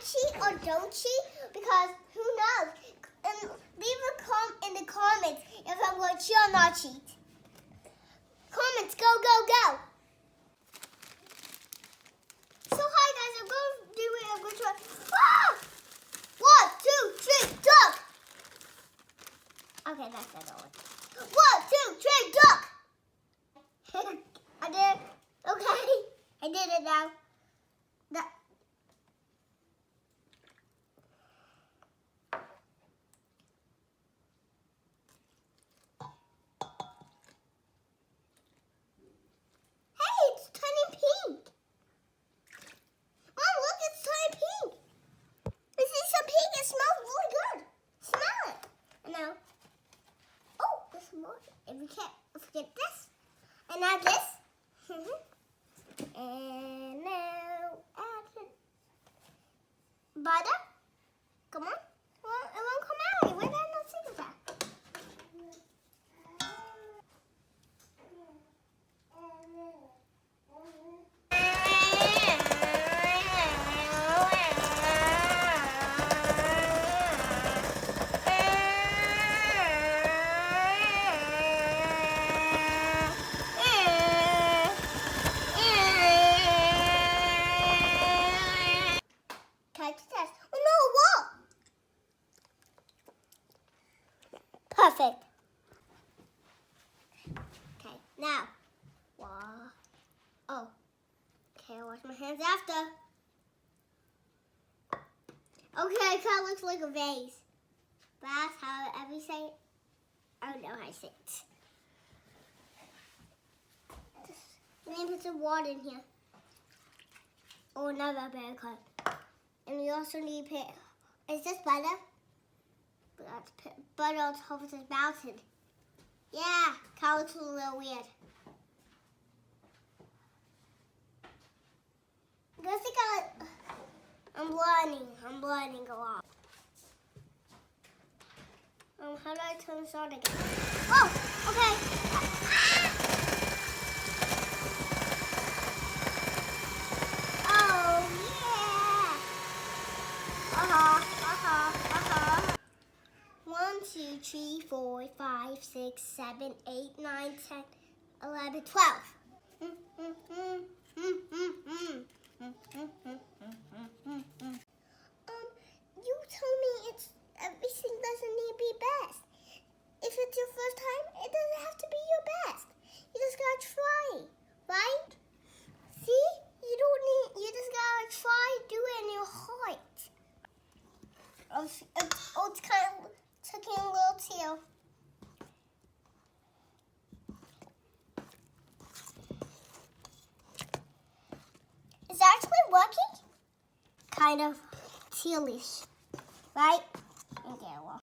cheat or don't cheat? Because who knows? And leave a comment in the comments if I'm going to cheat or not cheat. Comments, go, go, go. So hi guys, I'm going to do it. I'm going to try. Ah! 1, 2, 3, duck. Okay, that's the other one. 1, 2, 3, duck. I did. Okay, I did it now. Hey, it's turning pink. Mom, look, it's turning pink. This is some pink. It smells really good. Smell it. And now, oh, there's more. If we can't forget this, and now this. And now add butter. Come on. Well, it won't come out. Where did I not see that? Perfect. Okay, now. Oh. Okay, I'll wash my hands after. Okay, it kind of looks like a vase. But that's how I say it. I don't know how to say it. Let me put some water in here. Oh, another bear cut. And we also need to put, is this butter? Let's put butter on top of this mountain. Yeah, kind of looks a little weird. I think I'm learning a lot. How do I turn this on again? Oh, okay. Oh, yeah. 1, 2, 3, 4, 5, 6, 7, 8, 9, 10, 11, 12. You told me everything doesn't need to be best. If it's your first time, it doesn't have to be your best. You just gotta try, right? See? You just gotta try, do it in your heart. It's kind of taking a little tail. Is it actually working? Kind of tealish, right? Okay, well.